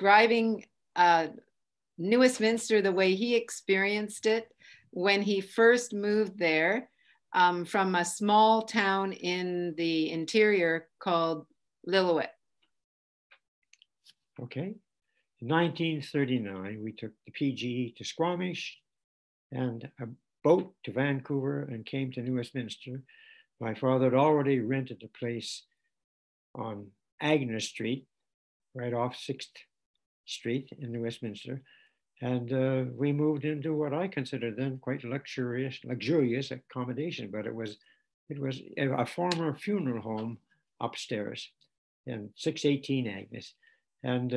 describing Westminster the way he experienced it when he first moved there from a small town in the interior called Lillooet. Okay. In 1939, we took the PG to Squamish and a boat to Vancouver and came to New Westminster. My father had already rented a place on Agnes Street, right off 6th Street in New Westminster. And we moved into what I considered then quite luxurious accommodation, but it was a former funeral home upstairs in 618 Agnes. And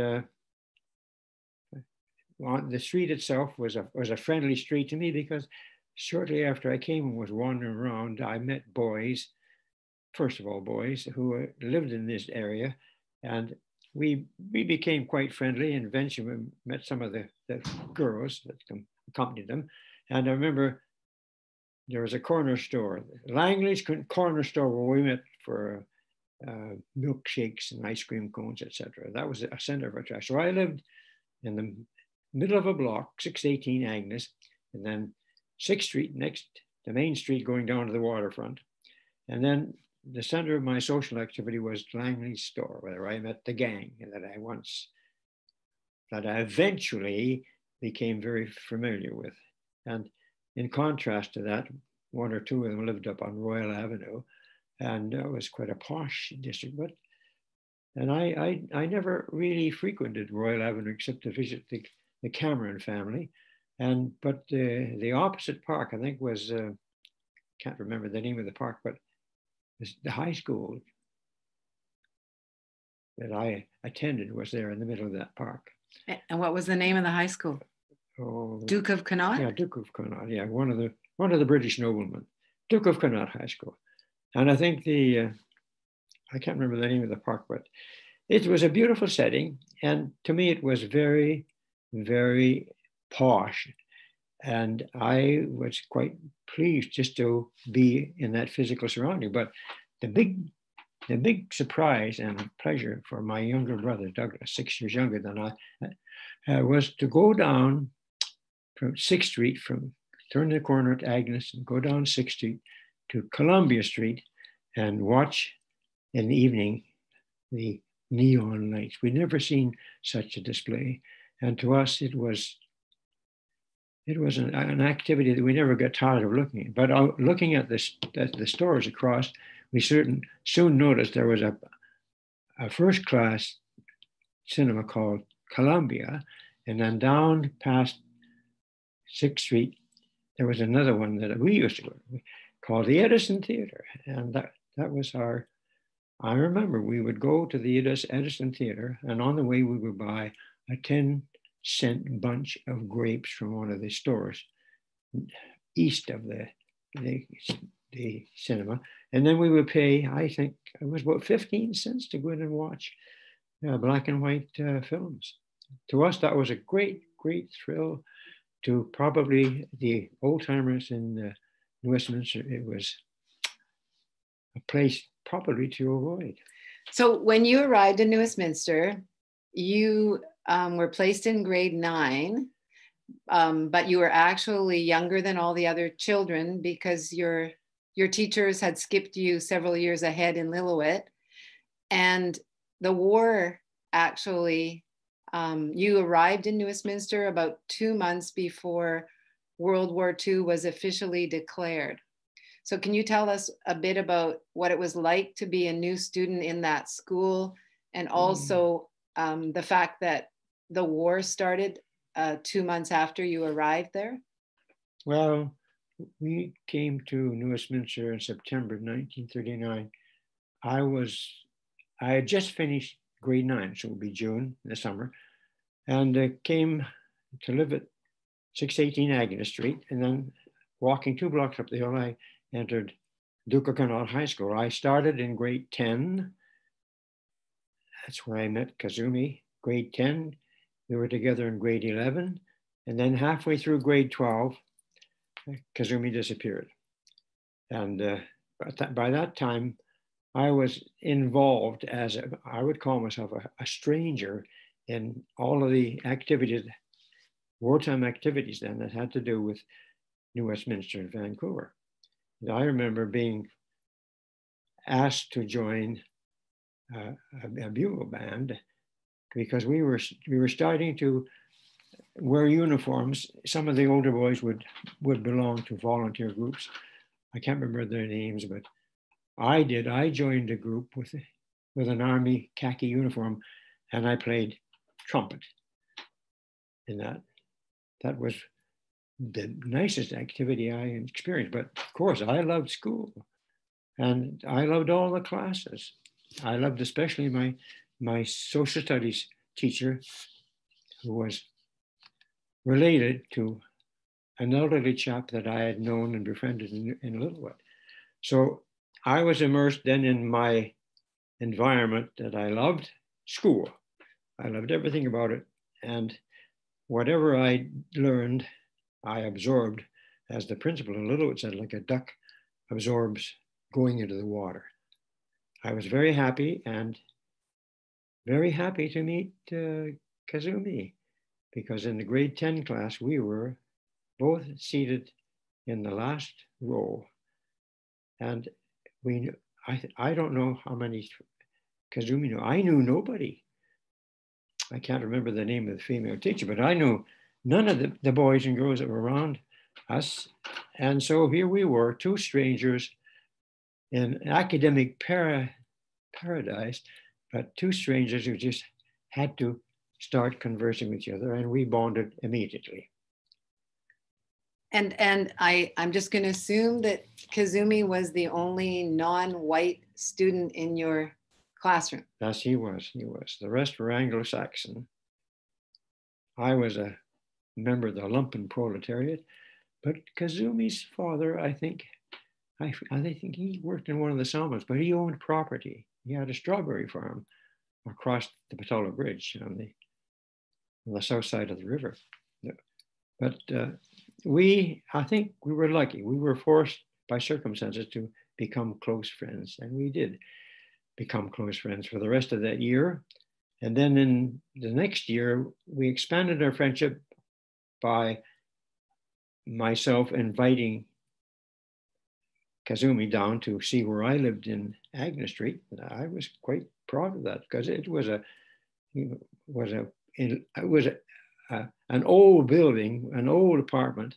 the street itself was a friendly street to me, because shortly after I came and was wandering around, I met boys, first of all boys, who lived in this area, and we became quite friendly, and eventually we met some of the girls that accompanied them. And I remember there was a corner store, Langley's corner store, where we met for milkshakes and ice cream cones, etc. That was a center of attraction. So I lived in the middle of a block, 618 Agnes, and then 6th Street, next, the main street going down to the waterfront. And then the center of my social activity was Langley's store, where I met the gang that I eventually became very familiar with. And in contrast to that, one or two of them lived up on Royal Avenue, and it was quite a posh district. And I never really frequented Royal Avenue except to visit the Cameron family. But the opposite park, I think, was, can't remember the name of the park, but the high school that I attended was there in the middle of that park. And what was the name of the high school? Oh, Duke of Connaught? Yeah, Duke of Connaught. Yeah, one of the British noblemen. Duke of Connaught High School. And I think I can't remember the name of the park, but it was a beautiful setting. And to me, it was very, very posh. And I was quite pleased just to be in that physical surrounding. But the big surprise and pleasure for my younger brother, Douglas, 6 years younger than I, was to go down from 6th Street, turn the corner at Agnes and go down 6th Street to Columbia Street and watch in the evening the neon lights. We'd never seen such a display. And to us, it was an activity that we never got tired of looking at. But looking at the stores across, we soon noticed there was a first-class cinema called Columbia, and then down past 6th Street, there was another one that we used to go to called the Edison Theater. And that was I remember we would go to the Edison Theater, and on the way we would buy a 10-cent bunch of grapes from one of the stores east of the cinema. And then we would pay, I think it was about 15 cents to go in and watch black and white films. To us, that was a great, great thrill. To probably the old timers in New Westminster, it was a place probably to avoid. So when you arrived in New Westminster, you were placed in grade 9, but you were actually younger than all the other children because your teachers had skipped you several years ahead in Lillooet. And the war actually, you arrived in New Westminster about 2 months before World War II was officially declared. So can you tell us a bit about what it was like to be a new student in that school, and also the fact that the war started 2 months after you arrived there? Well, we came to New Westminster in September 1939. I had just finished grade 9, so it would be June in the summer, and came to live at 618 Agnes Street, and then walking 2 blocks up the hill, I entered Duke of Connaught High School. I started in grade 10. That's where I met Kazumi. Grade 10, we were together in grade 11, and then halfway through grade 12, Kazumi disappeared. And by that time, I was involved as I would call myself a stranger in all of the activities, wartime activities then that had to do with New Westminster and Vancouver. And I remember being asked to join a bugle band because we were starting to wear uniforms. Some of the older boys would belong to volunteer groups. I can't remember their names, but I did. I joined a group with an army khaki uniform, and I played trumpet. And that was the nicest activity I experienced. But of course, I loved school, and I loved all the classes. I loved especially my social studies teacher, who was related to an elderly chap that I had known and befriended in Lillooet. So I was immersed then in my environment that I loved, school. I loved everything about it. And whatever I learned, I absorbed, as the principal in Lillooet said, like a duck absorbs going into the water. I was very happy to meet Kazumi, because in the grade 10 class, we were both seated in the last row. And I don't know how many Kazumi knew. I knew nobody. I can't remember the name of the female teacher, but I knew none of the boys and girls that were around us. And so here we were, two strangers in academic paradise, but two strangers who just had to start conversing with each other, and we bonded immediately. And I'm just going to assume that Kazumi was the only non-white student in your classroom. Yes, he was. The rest were Anglo-Saxon. I was a member of the lumpen proletariat, but Kazumi's father, I think he worked in one of the sawmills, but he owned property. He had a strawberry farm across the Patola Bridge on the south side of the river. But I think we were lucky. We were forced by circumstances to become close friends, and we did become close friends for the rest of that year. And then in the next year, we expanded our friendship by myself inviting Kazumi down to see where I lived in Agnes Street. And I was quite proud of that, because it was an old building, an old apartment,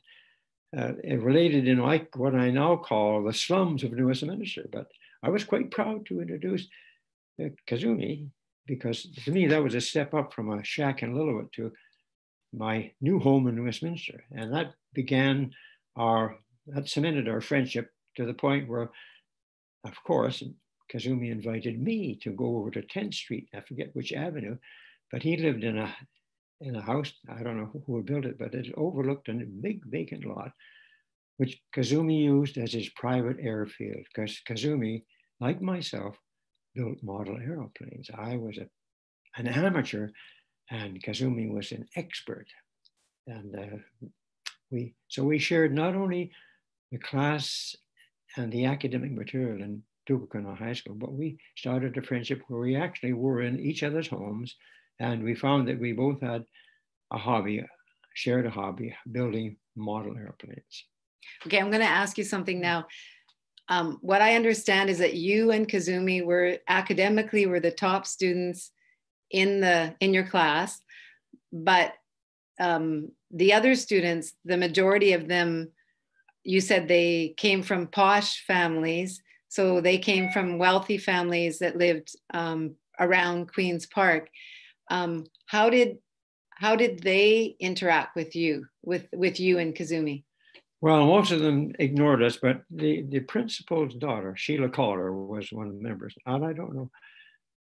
related in like what I now call the slums of New Westminster. But I was quite proud to introduce Kazumi, because to me that was a step up from a shack in Lillooet to my new home in Westminster. And that cemented our friendship to the point where, of course, Kazumi invited me to go over to 10th Street. I forget which avenue, but he lived in a house. I don't know who built it, but it overlooked a big vacant lot, which Kazumi used as his private airfield, because Kazumi, like myself, built model aeroplanes. I was an amateur, and Kazumi was an expert. And we shared not only the class and the academic material in Duke of Connaught High School, but we started a friendship where we actually were in each other's homes, and we found that we both had shared a hobby, building model airplanes. Okay, I'm going to ask you something now. What I understand is that you and Kazumi were the top students in your class, but the other students, the majority of them, you said they came from posh families. So they came from wealthy families that lived around Queen's Park. How did they interact with you and Kazumi? Well, most of them ignored us, but the principal's daughter, Sheila Caller, was one of the members. And I don't know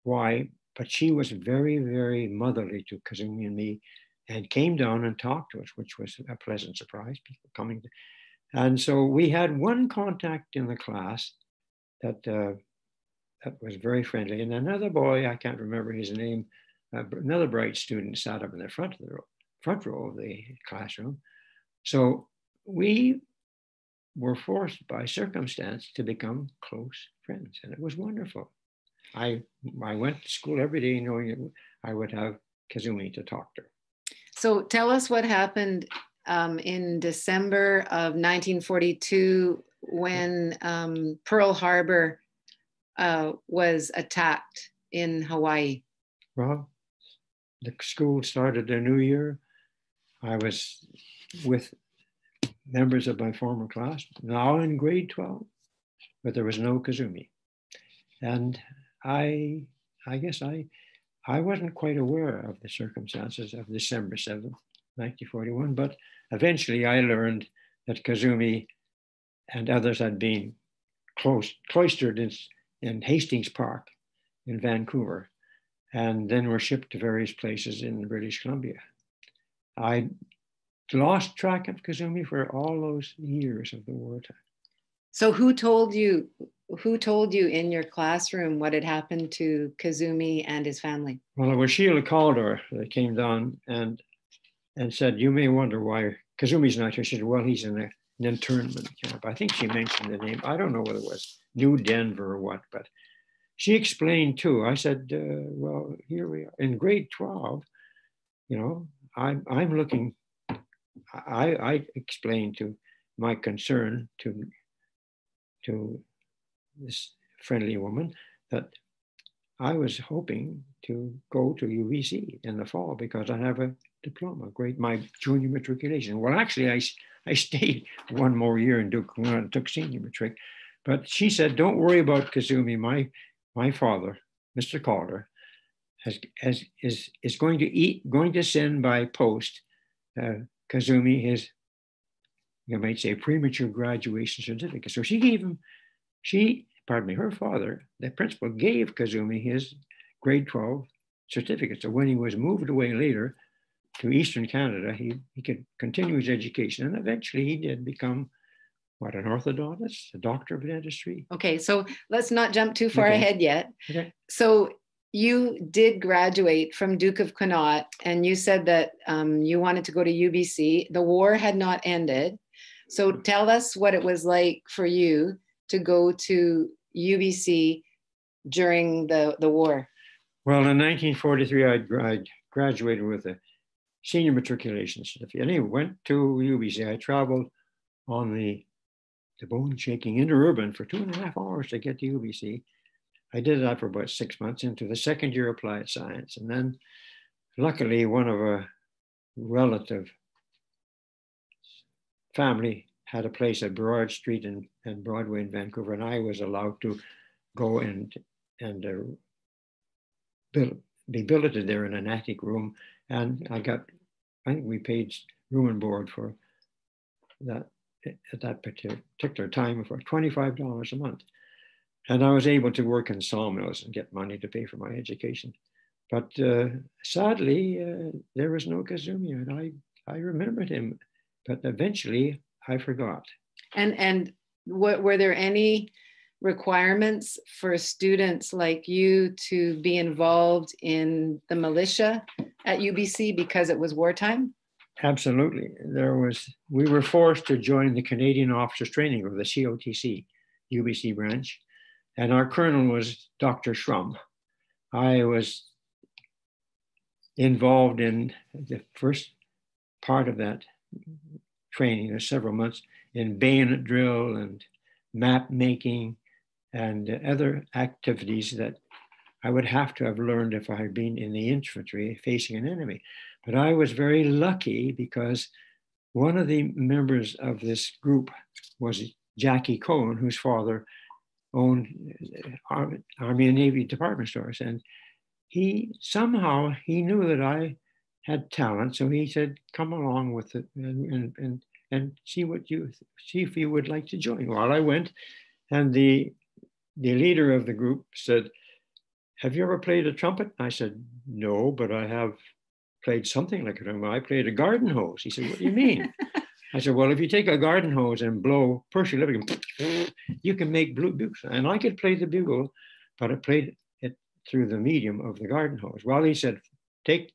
why, but she was very, very motherly to Kazumi and me, and came down and talked to us, which was a pleasant surprise, people coming. And so we had one contact in the class that was very friendly. And another boy, I can't remember his name, another bright student, sat up in the front row of the classroom. So we were forced by circumstance to become close friends, and it was wonderful. I went to school every day knowing that I would have Kazumi to talk to her. So tell us what happened in December of 1942 when Pearl Harbor was attacked in Hawaii. Well, the school started their new year. I was with members of my former class, now in grade 12, but there was no Kazumi. And I guess I wasn't quite aware of the circumstances of December 7th, 1941, but eventually I learned that Kazumi and others had been cloistered in Hastings Park in Vancouver, and then were shipped to various places in British Columbia. I lost track of Kazumi for all those years of the wartime. So who told you in your classroom what had happened to Kazumi and his family? Well, it was Sheila Calder that came down and said, you may wonder why Kazumi's not here. She said, well, he's in an internment camp. I think she mentioned the name. I don't know whether it was New Denver or what, but she explained too. I said, well, here we are in grade 12, I'm looking, I explained to my concern to this friendly woman that I was hoping to go to UBC in the fall because I have a diploma, my junior matriculation. Well, actually, I stayed one more year in Duke of Connaught and took senior matric. But she said, don't worry about Kazumi. My father, Mr. Calder, is going to send by post Kazumi his, you might say, premature graduation certificate. So she gave him, her father, the principal, gave Kazumi his grade 12 certificate. So when he was moved away later to Eastern Canada, he could continue his education. And eventually he did become, an orthodontist, a doctor of dentistry. Okay, so let's not jump too far ahead yet. Okay. So you did graduate from Duke of Connaught, and you said that you wanted to go to UBC. The war had not ended. So tell us what it was like for you to go to UBC during the war. Well, in 1943, I graduated with a senior matriculation certificate. And I went to UBC. I traveled on the bone-shaking interurban for 2.5 hours to get to UBC. I did that for about 6 months into the second year applied science. And then luckily, one of a relative family had a place at Broad Street and Broadway in Vancouver, and I was allowed to go and be billeted there in an attic room. And I think we paid room and board for that at that particular time for $25 a month. And I was able to work in sawmills and get money to pay for my education. But sadly, there was no Kazumi, and I remembered him, but eventually I forgot. And what, were there any requirements for students like you to be involved in the militia at UBC because it was wartime? Absolutely. We were forced to join the Canadian Officers Training Group, the COTC, UBC branch. And our colonel was Dr. Shrum. I was involved in the first part of that training, there's several months, in bayonet drill and map making and other activities that I would have to have learned if I had been in the infantry facing an enemy. But I was very lucky because one of the members of this group was Jackie Cohen, whose father owned Army and Navy department stores. And he knew that I had talent. So he said, come along with it and see if you would like to join. Well, I went, and the leader of the group said, have you ever played a trumpet? I said, no, but I have played something like a trumpet. I played a garden hose. He said, what do you mean? I said, well, if you take a garden hose and blow, purse your lip, you can make bugles. And I could play the bugle, but I played it through the medium of the garden hose. Well, he said, take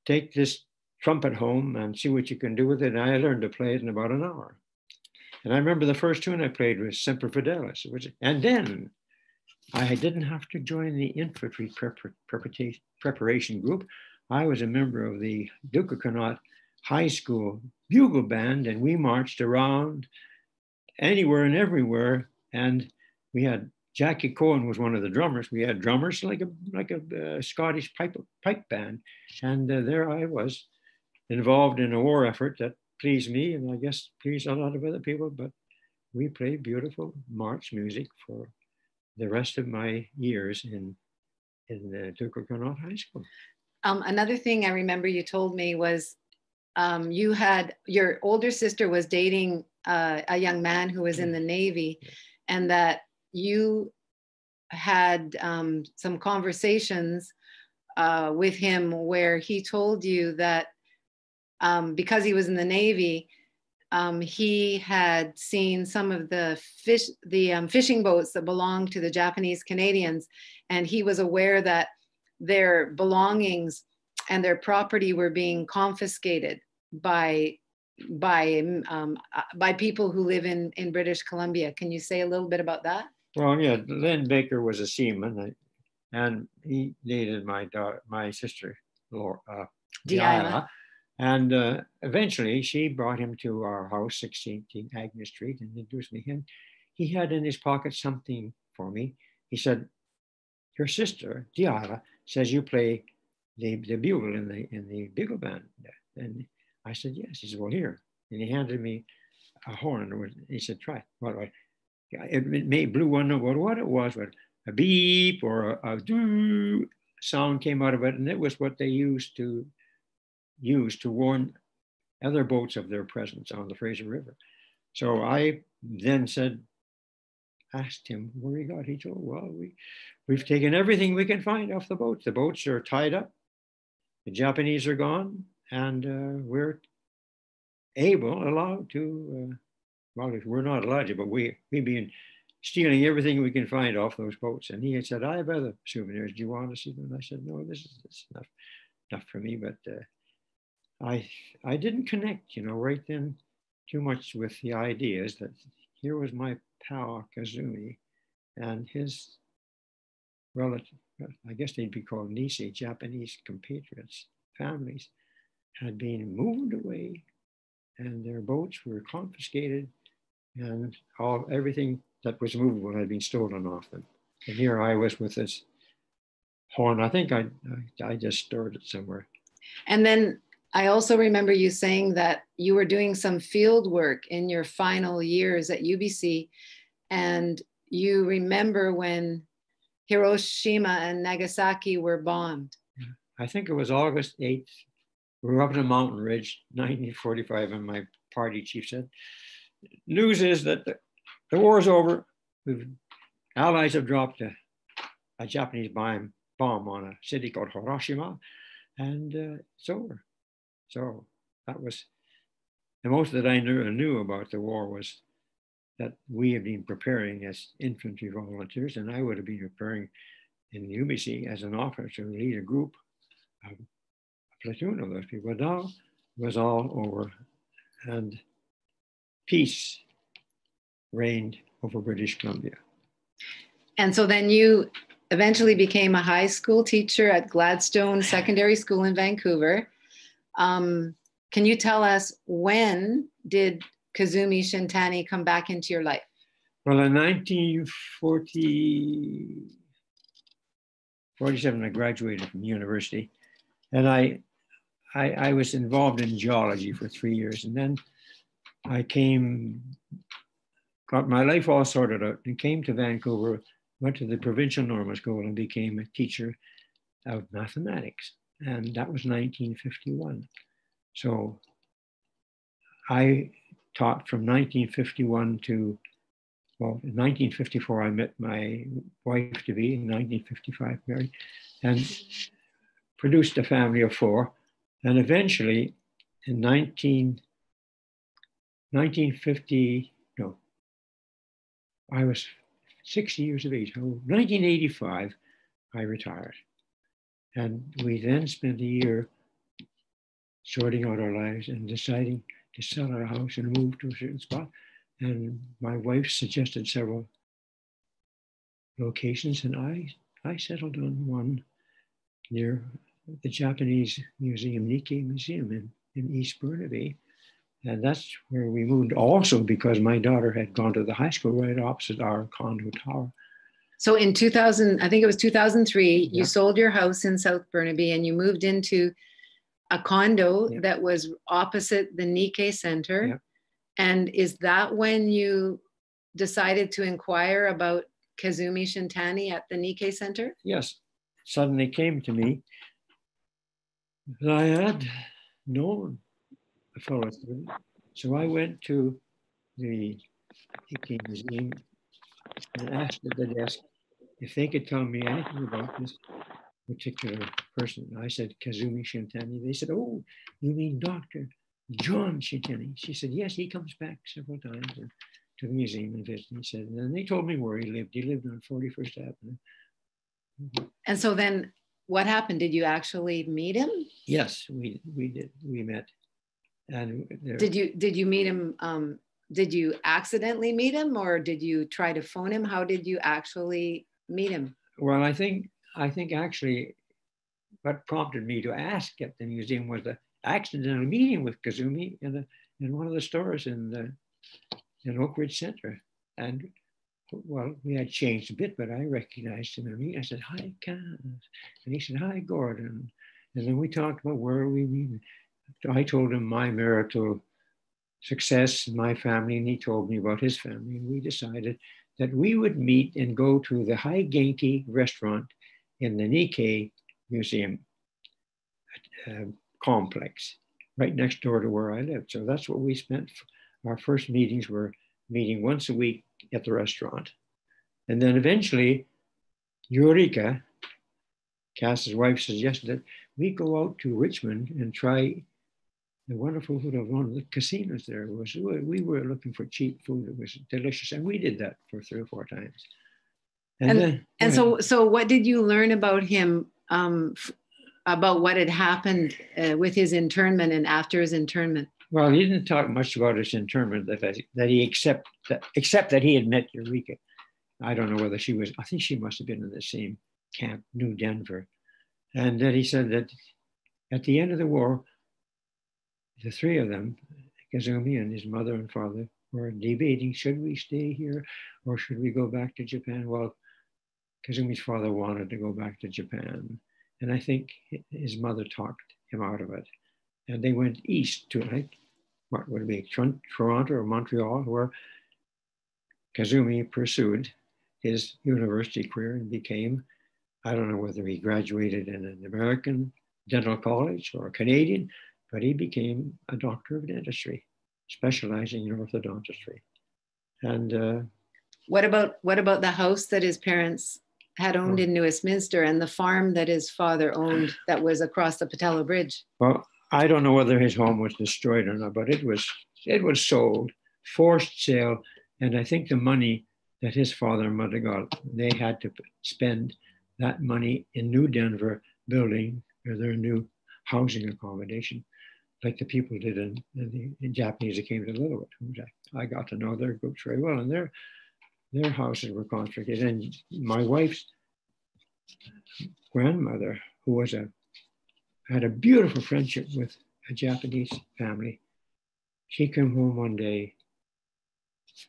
this trumpet home and see what you can do with it. And I learned to play it in about an hour. And I remember the first tune I played was Semper Fidelis. And then I didn't have to join the infantry preparation group. I was a member of the Duke of Connaught High School bugle band, and we marched around anywhere and everywhere. And we had Jackie Cohen was one of the drummers. We had drummers like a Scottish pipe band, and there I was involved in a war effort that pleased me, and I guess pleased a lot of other people. But we played beautiful march music for the rest of my years in the Duke of Connaught High School. Another thing I remember you told me was you had your older sister was dating a young man who was in the Navy, and that you had some conversations with him where he told you that because he was in the Navy, he had seen some of the fishing boats that belonged to the Japanese Canadians, and he was aware that their belongings and their property were being confiscated by people who live in British Columbia. Can you say a little bit about that? Well, yeah, Len Baker was a seaman, and he dated my sister, Diana. And eventually she brought him to our house, 16th Agnes Street, and introduced me to him. He had in his pocket something for me. He said, "Your sister, Diana, says you play the bugle in the bugle band." And I said, "Yes." He said, "Well, here." And he handed me a horn. He said, "Try it." Well, it blew one note. What it was a beep or a doo sound came out of it, and it was what they used to warn other boats of their presence on the Fraser River. So I then asked him where he got. He told, "Well, we've taken everything we can find off the boats. The boats are tied up. The Japanese are gone, and we're allowed to, well, we're not allowed to, but we've been stealing everything we can find off those boats." And he had said, "I have other souvenirs. Do you want to see them?" And I said, "No, this is enough for me." But I didn't connect, right then too much with the ideas that here was my pal Kazumi and his relative, I guess they'd be called Nisei, Japanese compatriots, families, had been moved away and their boats were confiscated and everything that was movable had been stolen off them. And here I was with this horn. I think I just stored it somewhere. And then I also remember you saying that you were doing some field work in your final years at UBC, and you remember when Hiroshima and Nagasaki were bombed. I think it was August 8th. We were up on a mountain ridge, 1945, and my party chief said, "News is that the war is over. Allies have dropped a Japanese bomb on a city called Hiroshima, and it's over." So that was, the most that I knew about the war was that we had been preparing as infantry volunteers, and I would have been preparing in UBC as an officer to lead a group, a platoon of those people. But now it was all over, and peace reigned over British Columbia. And so then you eventually became a high school teacher at Gladstone Secondary School in Vancouver. Can you tell us, when did Kazumi Shintani come back into your life? Well, in 1947, I graduated from university, and I was involved in geology for 3 years, and then I got my life all sorted out and came to Vancouver, went to the provincial normal school and became a teacher of mathematics. And that was 1951. So I taught from 1951 to, well, in 1954, I met my wife-to-be, in 1955 married, and produced a family of 4. And eventually in 1950, no, I was 60 years of age. So 1985, I retired. And we then spent a year sorting out our lives and deciding to sell our house and move to a certain spot. And my wife suggested several locations, and I settled on one near the Japanese museum, Nikkei Museum in East Burnaby. And that's where we moved also because my daughter had gone to the high school right opposite our condo tower. So in 2000, I think it was 2003, you sold your house in South Burnaby and you moved into a condo that was opposite the Nikkei Center. Yeah. And is that when you decided to inquire about Kazumi Shintani at the Nikkei Center? Yes. Suddenly came to me that I had known a fellow. So I went to the Nikkei Museum and asked at the desk if they could tell me anything about this particular person. I said, Kazumi Shintani. They said, oh, you mean Dr. John Shintani? She said, yes, he comes back several times to the museum and visit. He said, and then they told me where he lived. He lived on 41st Avenue. And so then what happened? Did you actually meet him? Yes, we did. We met. And did you meet him? Did you accidentally meet him or did you try to phone him? How did you actually meet him? Well, I think actually what prompted me to ask at the museum was the accidental meeting with Kazumi in one of the stores in Oak Ridge Center. And well, we had changed a bit, but I recognized him and I said, hi, Kaz. And he said, hi, Gordon. And then we talked about where we meet. I told him my marital success in my family, and he told me about his family. And we decided that we would meet and go to the High Genki restaurant in the Nikkei Museum complex, right next door to where I lived. So that's what we spent. Our first meetings were meeting once a week at the restaurant. And then eventually, Eureka, Cass's wife, suggested that we go out to Richmond and try the wonderful food of one of the casinos there. We were looking for cheap food. It was delicious. And we did that for 3 or 4 times. So what did you learn about him, about what had happened with his internment and after his internment? Well, he didn't talk much about his internment, that he except that he had met Eureka. I don't know whether I think she must have been in the same camp, New Denver. And that he said that at the end of the war, the 3 of them, Kazumi and his mother and father, were debating, should we stay here or should we go back to Japan? Well, Kazumi's father wanted to go back to Japan. And I think his mother talked him out of it. And they went east to, what would it be, Toronto or Montreal, where Kazumi pursued his university career and became, I don't know whether he graduated in an American dental college or a Canadian, but he became a doctor of dentistry, specializing in orthodontistry. And what about the house that his parents had owned in Westminster and the farm that his father owned that was across the Patello Bridge? Well, I don't know whether his home was destroyed or not, but it was sold, forced sale, and I think the money that his father and mother got, they had to spend that money in New Denver building their new housing accommodation, like the people did in the Japanese that came to Lillooet. I got to know their groups very well, and their houses were confiscated. And my wife's grandmother, who had a beautiful friendship with a Japanese family, she came home one day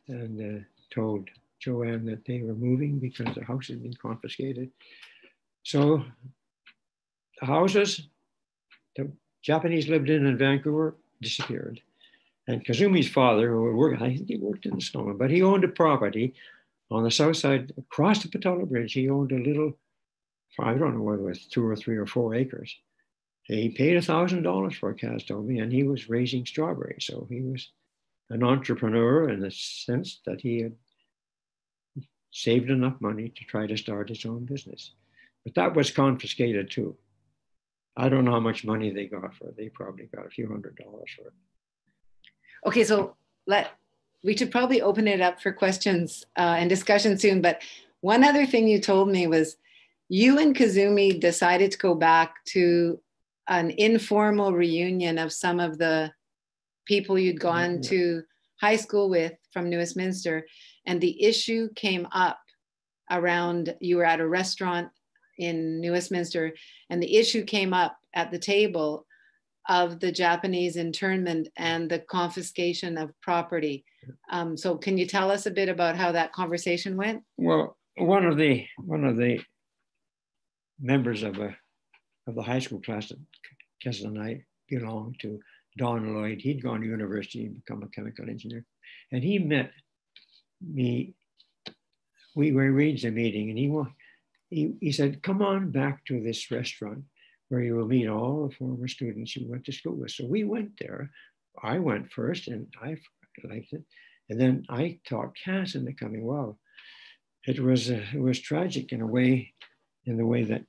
and told Joanne that they were moving because the house had been confiscated. So the houses the Japanese lived in Vancouver disappeared. And Kazumi's father, who worked, I think he worked in the summer, but he owned a property on the south side, across the Patello Bridge. He owned a little, I don't know whether it was 2 or 3 or 4 acres. He paid $1,000 for it, Kaz told me, and he was raising strawberries. So he was an entrepreneur in the sense that he had saved enough money to try to start his own business. But that was confiscated too. I don't know how much money they got for it. They probably got a few $100s for it. Okay, so we should probably open it up for questions and discussion soon. But one other thing you told me was you and Kazumi decided to go back to an informal reunion of some of the people you'd gone to high school with from Westminster. And the issue came up around, you were at a restaurant in Westminster, and the issue came up at the table of the Japanese internment and the confiscation of property. So can you tell us a bit about how that conversation went? Well, one of the members of the high school class that Kessel and I belonged to, Don Lloyd, he'd gone to university and become a chemical engineer. And he met me. We arranged a meeting, and he said, come on back to this restaurant where you will meet all the former students you went to school with. So we went there. I went first, and I liked it. And then I taught Cass into coming well. It was tragic in the way that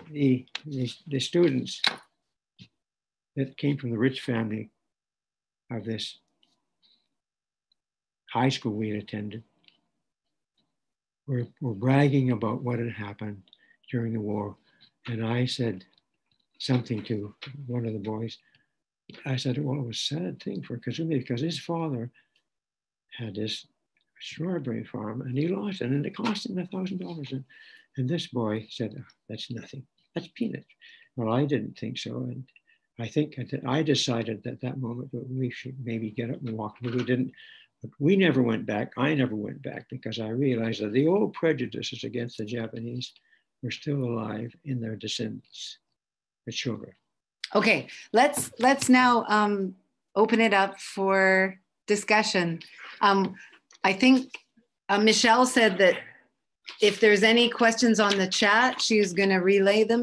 the students that came from the rich family of this high school we had attended were bragging about what had happened during the war. And I said something to one of the boys. I said, well, it was a sad thing for Kazumi because his father had this strawberry farm and he lost it, and it cost him $1,000. And this boy said, oh, that's nothing, that's peanuts. Well, I didn't think so. And I think I decided at that moment that we should maybe get up and walk, but we didn't. But we never went back. I never went back because I realized that the old prejudices against the Japanese were still alive in their descendants, the children. Okay, let's now open it up for discussion. I think Michelle said that if there's any questions on the chat, she's going to relay them